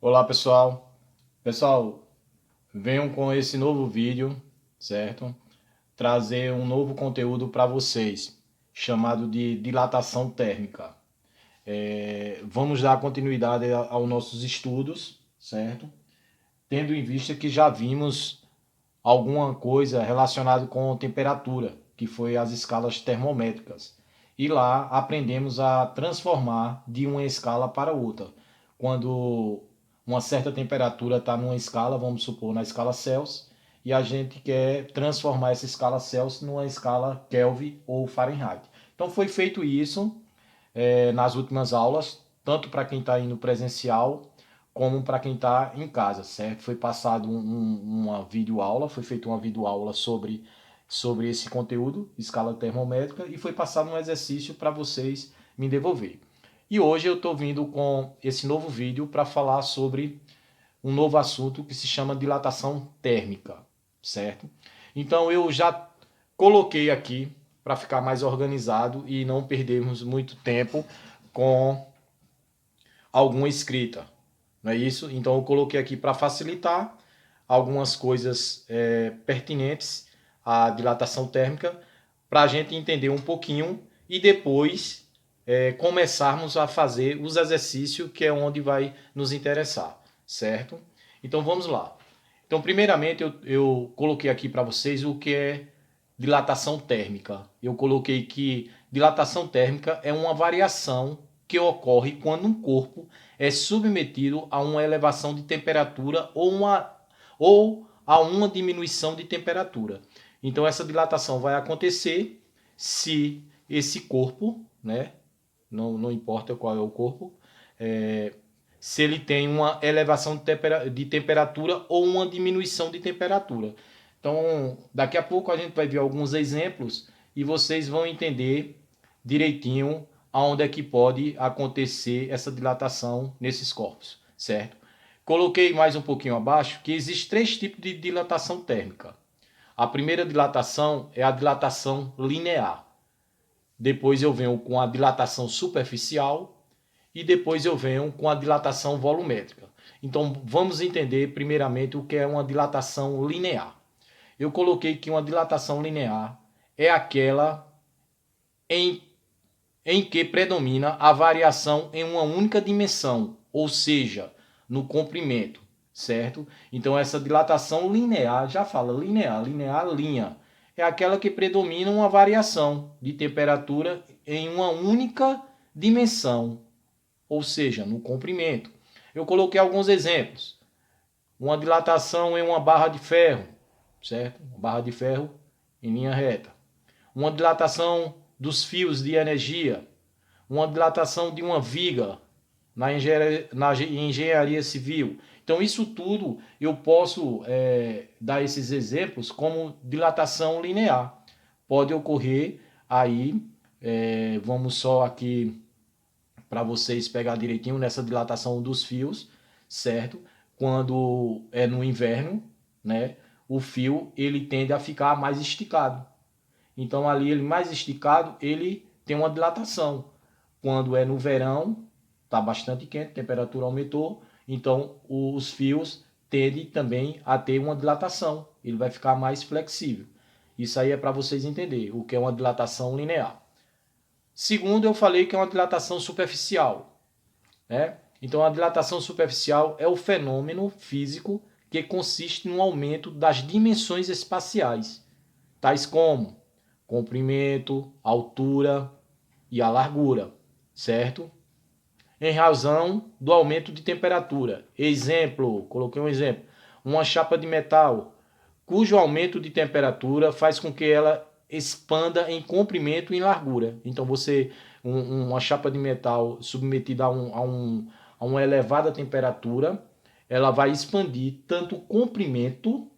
Olá pessoal, venham com esse novo vídeo, certo? Trazer um novo conteúdo para vocês, chamado de dilatação térmica. Vamos dar continuidade aos nossos estudos, certo? Tendo em vista que já vimos alguma coisa relacionada com temperatura, que foi as escalas termométricas. E lá aprendemos a transformar de uma escala para outra. Quando uma certa temperatura está numa escala, vamos supor, na escala Celsius, e a gente quer transformar essa escala Celsius numa escala Kelvin ou Fahrenheit. Então foi feito isso nas últimas aulas, tanto para quem está indo presencial como para quem está em casa, certo? Foi passado uma videoaula, foi feita uma videoaula sobre esse conteúdo, escala termométrica, e foi passado um exercício para vocês me devolver. E hoje eu estou vindo com esse novo vídeo para falar sobre um novo assunto que se chama dilatação térmica, certo? Então eu já coloquei aqui para ficar mais organizado e não perdermos muito tempo com alguma escrita, não é isso? Então eu coloquei aqui para facilitar algumas coisas pertinentes à dilatação térmica para a gente entender um pouquinho e depois começarmos a fazer os exercícios que é onde vai nos interessar, certo? Então vamos lá. Então primeiramente eu coloquei aqui para vocês o que é dilatação térmica. Eu coloquei que dilatação térmica é uma variação que ocorre quando um corpo é submetido a uma elevação de temperatura ou a uma diminuição de temperatura. Então essa dilatação vai acontecer se esse corpo, né, não importa qual é o corpo, se ele tem uma elevação de temperatura ou uma diminuição de temperatura. Então, daqui a pouco a gente vai ver alguns exemplos e vocês vão entender direitinho aonde é que pode acontecer essa dilatação nesses corpos, certo? Coloquei mais um pouquinho abaixo que existe três tipos de dilatação térmica. A primeira dilatação é a dilatação linear. Depois eu venho com a dilatação superficial e depois eu venho com a dilatação volumétrica. Então vamos entender primeiramente o que é uma dilatação linear. Eu coloquei que uma dilatação linear é aquela em, em que predomina a variação em uma única dimensão, ou seja, no comprimento, certo? Então essa dilatação linear, já fala linear, linha, é aquela que predomina uma variação de temperatura em uma única dimensão, ou seja, no comprimento. Eu coloquei alguns exemplos. Uma dilatação em uma barra de ferro, certo? Uma barra de ferro em linha reta. Uma dilatação dos fios de energia. Uma dilatação de uma viga na engenharia civil. Então, isso tudo eu posso dar esses exemplos como dilatação linear. Pode ocorrer aí, vamos só aqui para vocês pegar direitinho nessa dilatação dos fios, certo? Quando é no inverno, né, o fio ele tende a ficar mais esticado. Então ali ele mais esticado, ele tem uma dilatação. Quando é no verão, está bastante quente, a temperatura aumentou, então os fios tendem também a ter uma dilatação. Ele vai ficar mais flexível. Isso aí é para vocês entenderem o que é uma dilatação linear. Segundo, eu falei que é uma dilatação superficial, né? Então, a dilatação superficial é o fenômeno físico que consiste no aumento das dimensões espaciais, tais como comprimento, altura e a largura, certo? Em razão do aumento de temperatura. Exemplo, coloquei um exemplo, uma chapa de metal, cujo aumento de temperatura faz com que ela expanda em comprimento e em largura. Então uma chapa de metal submetida a uma elevada temperatura, ela vai expandir tanto o comprimento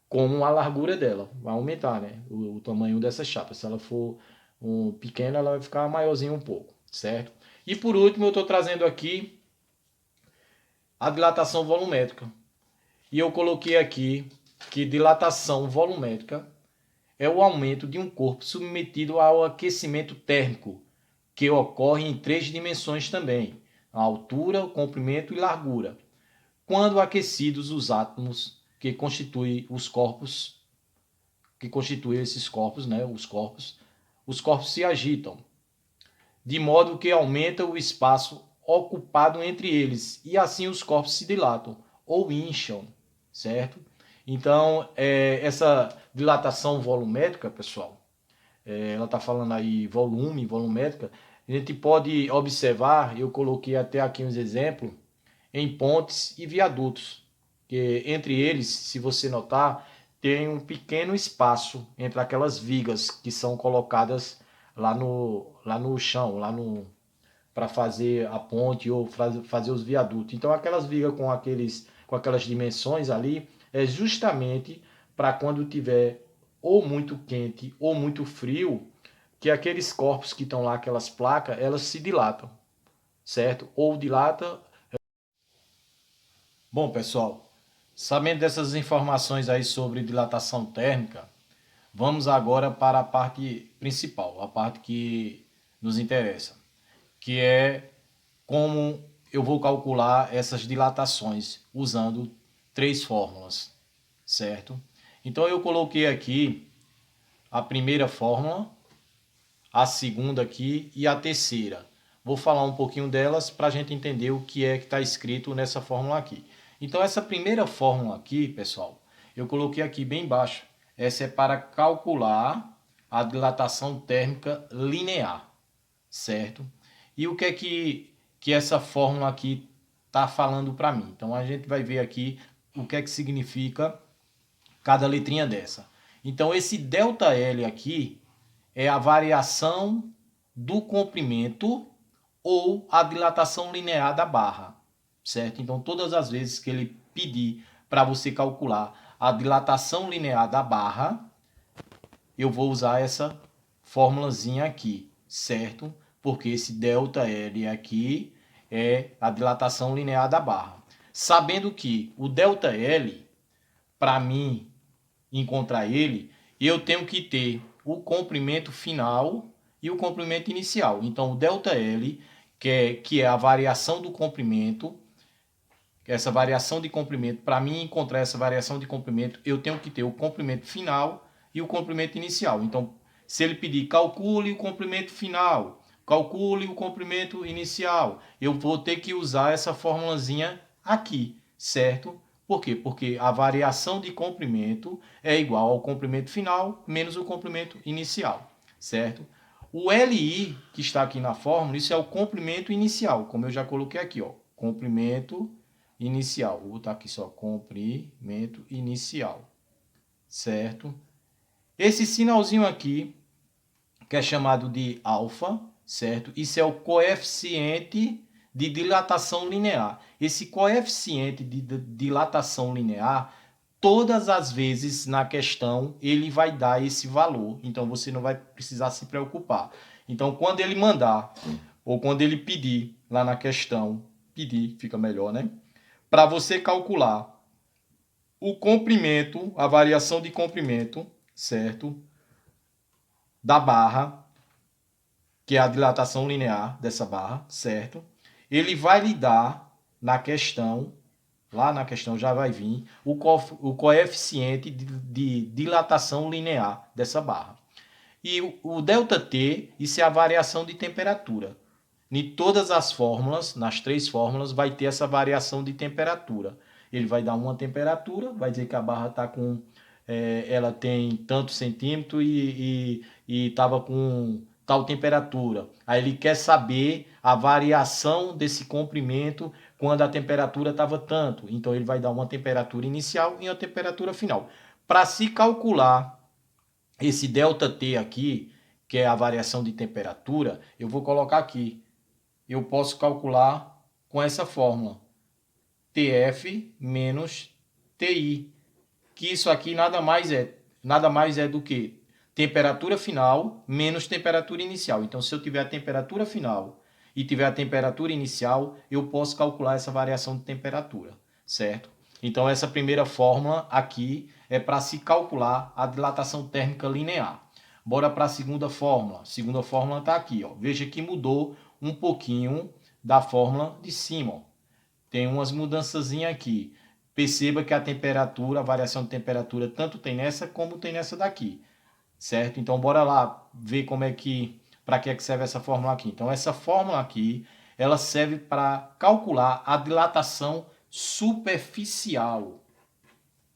como a largura dela. Vai aumentar, né? O tamanho dessa chapa. Se ela for pequena, ela vai ficar maiorzinha um pouco, certo? E por último, eu estou trazendo aqui a dilatação volumétrica. E eu coloquei aqui que dilatação volumétrica é o aumento de um corpo submetido ao aquecimento térmico, que ocorre em três dimensões também: a altura, o comprimento e largura. quando aquecidos os átomos que constituem os corpos, que constituem esses corpos, né, os corpos se agitam, de modo que aumenta o espaço ocupado entre eles, e assim os corpos se dilatam ou incham, certo? Então, essa dilatação volumétrica, pessoal, ela está falando aí volumétrica, a gente pode observar, eu coloquei até aqui uns exemplos, em pontes e viadutos, que entre eles, se você notar, tem um pequeno espaço entre aquelas vigas que são colocadas lá no chão, para fazer a ponte ou fazer os viadutos. Então aquelas vigas com aquelas dimensões ali é justamente para quando tiver ou muito quente ou muito frio, que aqueles corpos que estão lá, aquelas placas, elas se dilatam, certo? Ou dilata. Bom, pessoal, sabendo dessas informações aí sobre dilatação térmica, vamos agora para a parte principal, a parte que nos interessa, que é como eu vou calcular essas dilatações usando três fórmulas, certo? Então eu coloquei aqui a primeira fórmula, a segunda aqui e a terceira. Vou falar um pouquinho delas para a gente entender o que é que está escrito nessa fórmula aqui. Então essa primeira fórmula aqui, pessoal, eu coloquei aqui bem embaixo. Essa é para calcular a dilatação térmica linear, certo? E o que é que essa fórmula aqui está falando para mim? Então a gente vai ver aqui o que é que significa cada letrinha dessa. Então esse ΔL aqui é a variação do comprimento ou a dilatação linear da barra, certo? Então todas as vezes que ele pedir para você calcular a dilatação linear da barra, eu vou usar essa formulazinha aqui, certo? Porque esse ΔL aqui é a dilatação linear da barra. Sabendo que o ΔL, para mim encontrar ele, eu tenho que ter o comprimento final e o comprimento inicial. Então, o ΔL, que é a variação do comprimento, essa variação de comprimento, para mim encontrar essa variação de comprimento, eu tenho que ter o comprimento final e o comprimento inicial. Então, se ele pedir calcule o comprimento final, calcule o comprimento inicial, eu vou ter que usar essa formulazinha aqui, certo? Por quê? Porque a variação de comprimento é igual ao comprimento final menos o comprimento inicial, certo? O LI, que está aqui na fórmula, isso é o comprimento inicial, como eu já coloquei aqui, ó, comprimento inicial. Vou botar aqui só comprimento inicial, certo? Esse sinalzinho aqui, que é chamado de alfa, certo? Isso é o coeficiente de dilatação linear. Esse coeficiente de dilatação linear, todas as vezes na questão, ele vai dar esse valor. Então, você não vai precisar se preocupar. Então, quando ele mandar, ou quando ele pedir lá na questão, pedir, fica melhor, né? Para você calcular o comprimento, a variação de comprimento, certo? Da barra, que é a dilatação linear dessa barra, certo? Ele vai lhe dar na questão, lá na questão já vai vir, o coeficiente de dilatação linear dessa barra. E o ΔT, isso é a variação de temperatura. Em todas as fórmulas, nas três fórmulas, vai ter essa variação de temperatura. Ele vai dar uma temperatura, vai dizer que a barra está com, ela tem tanto centímetro e estava com tal temperatura. Aí ele quer saber a variação desse comprimento quando a temperatura estava tanto. Então ele vai dar uma temperatura inicial e uma temperatura final. Para se calcular esse ΔT aqui, que é a variação de temperatura, eu vou colocar aqui. Eu posso calcular com essa fórmula. TF menos TI. Que isso aqui nada mais é do que temperatura final menos temperatura inicial. Então, se eu tiver a temperatura final e tiver a temperatura inicial, eu posso calcular essa variação de temperatura, certo? Então, essa primeira fórmula aqui é para se calcular a dilatação térmica linear. Bora para a segunda fórmula. A segunda fórmula está aqui, ó. Veja que mudou um pouquinho da fórmula de cima, ó. tem umas mudançazinhas aqui. Perceba que a temperatura, a variação de temperatura, tanto tem nessa como tem nessa daqui, certo? Então, bora lá ver como é que, para que é que serve essa fórmula aqui. Então, essa fórmula aqui, ela serve para calcular a dilatação superficial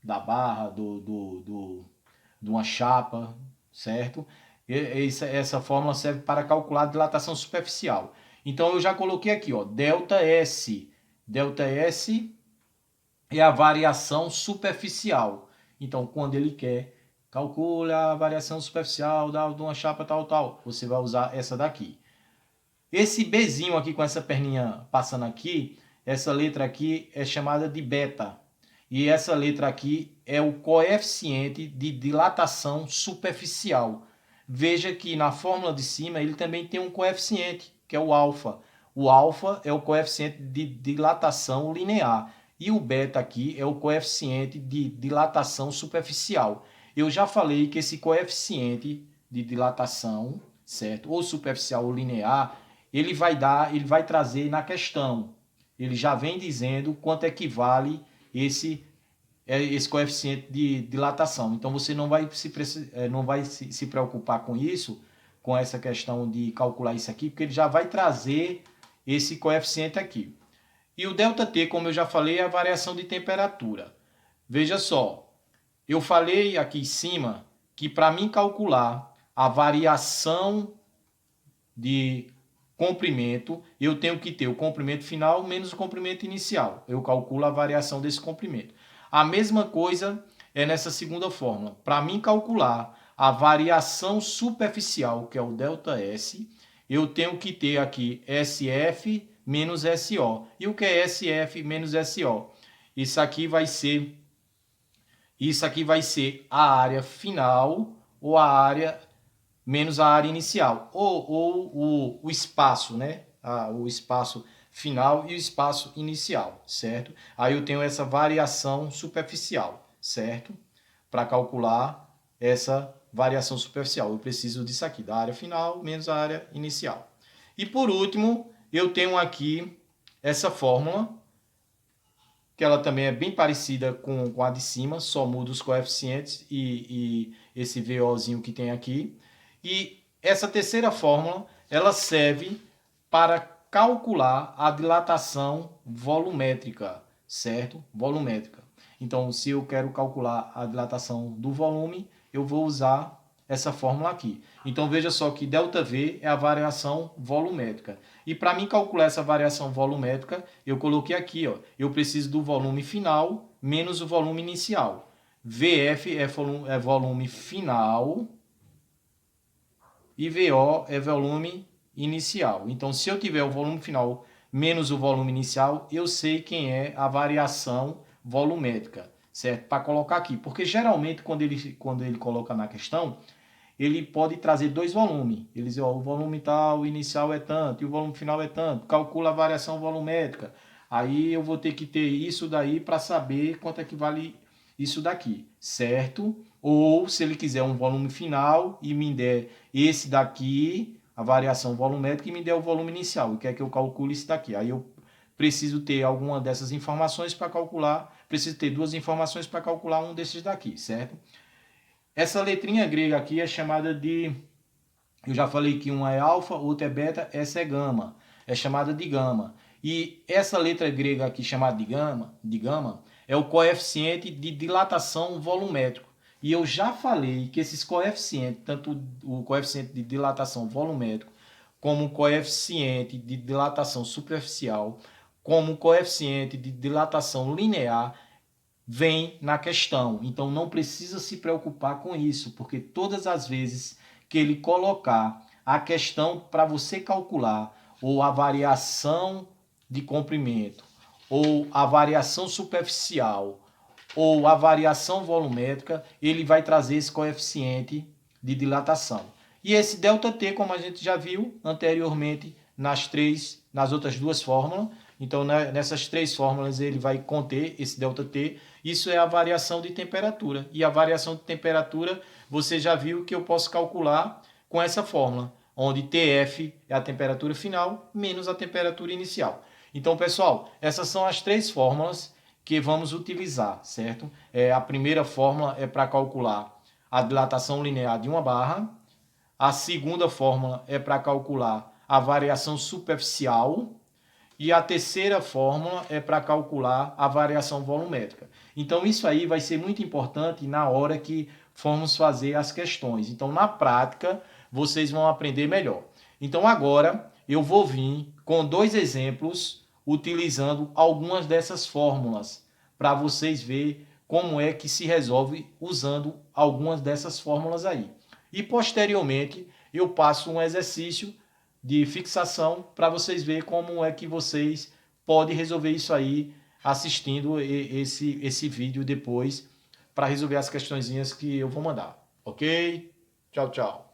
da barra, de uma chapa, certo? Essa fórmula serve para calcular a dilatação superficial. Então, eu já coloquei aqui, ó, ΔS. ΔS é a variação superficial. Então, quando ele quer, calcula a variação superficial de uma chapa tal. Você vai usar essa daqui. Esse Bzinho aqui com essa perninha passando aqui, essa letra aqui é chamada de beta. E essa letra aqui é o coeficiente de dilatação superficial. Veja que na fórmula de cima ele também tem um coeficiente, que é o alfa. O alfa é o coeficiente de dilatação linear. E o beta aqui é o coeficiente de dilatação superficial. Eu já falei que esse coeficiente de dilatação, certo? Ou superficial ou linear, ele vai trazer na questão. Ele já vem dizendo quanto equivale esse coeficiente de dilatação. Então você não vai se preocupar com isso, com essa questão de calcular isso aqui, porque ele já vai trazer esse coeficiente aqui. E o ΔT, como eu já falei, é a variação de temperatura. Veja só, eu falei aqui em cima que para mim calcular a variação de comprimento, eu tenho que ter o comprimento final menos o comprimento inicial. Eu calculo a variação desse comprimento. A mesma coisa é nessa segunda fórmula. Para mim calcular a variação superficial, que é o ΔS, eu tenho que ter aqui SF menos SO. E o que é SF menos SO? Isso aqui vai ser a área final ou a área menos a área inicial, ou o espaço, né? O espaço final e o espaço inicial, certo? Aí eu tenho essa variação superficial, certo? Para calcular essa variação superficial, eu preciso disso aqui, da área final menos a área inicial. E por último, eu tenho aqui essa fórmula, que ela também é bem parecida com a de cima, só muda os coeficientes e esse VOzinho que tem aqui. E essa terceira fórmula, ela serve para calcular a dilatação volumétrica, certo? Volumétrica. Então, se eu quero calcular a dilatação do volume, eu vou usar essa fórmula aqui. Então, veja só que ΔV é a variação volumétrica. E para mim calcular essa variação volumétrica, eu coloquei aqui, ó, eu preciso do volume final menos o volume inicial. VF é volume final e VO é volume inicial. Então, se eu tiver o volume final menos o volume inicial, eu sei quem é a variação volumétrica, certo? Para colocar aqui, porque geralmente quando ele coloca na questão, ele pode trazer dois volumes. Ele diz, ó, o volume tal inicial é tanto e o volume final é tanto. Calcula a variação volumétrica. Aí eu vou ter que ter isso daí para saber quanto é que vale isso daqui, certo? Ou se ele quiser um volume final e me der esse daqui, a variação volumétrica, e me der o volume inicial, e quer que eu calcule isso daqui. Aí eu preciso ter alguma dessas informações para calcular, preciso ter duas informações para calcular um desses daqui, certo? Essa letrinha grega aqui é chamada de, eu já falei que uma é alfa, outra é beta, essa é gama, é chamada de gama. E essa letra grega aqui chamada de gama é o coeficiente de dilatação volumétrico. E eu já falei que esses coeficientes, tanto o coeficiente de dilatação volumétrico, como o coeficiente de dilatação superficial, como o coeficiente de dilatação linear, vem na questão. Então não precisa se preocupar com isso, porque todas as vezes que ele colocar a questão para você calcular, ou a variação de comprimento, ou a variação superficial, ou a variação volumétrica, ele vai trazer esse coeficiente de dilatação. E esse ΔT, como a gente já viu anteriormente nas outras duas fórmulas, então nessas três fórmulas ele vai conter esse ΔT. Isso é a variação de temperatura. E a variação de temperatura você já viu que eu posso calcular com essa fórmula, onde TF é a temperatura final menos a temperatura inicial. Então, pessoal, essas são as três fórmulas que vamos utilizar, certo? A primeira fórmula é para calcular a dilatação linear de uma barra. A segunda fórmula é para calcular a variação superficial. E a terceira fórmula é para calcular a variação volumétrica. Então, isso aí vai ser muito importante na hora que formos fazer as questões. Então, na prática, vocês vão aprender melhor. Então, agora, eu vou vir com 2 exemplos utilizando algumas dessas fórmulas para vocês verem como é que se resolve usando algumas dessas fórmulas aí. E, posteriormente, eu passo um exercício de fixação para vocês verem como é que vocês podem resolver isso aí assistindo esse vídeo depois para resolver as questõezinhas que eu vou mandar. Ok? Tchau, tchau.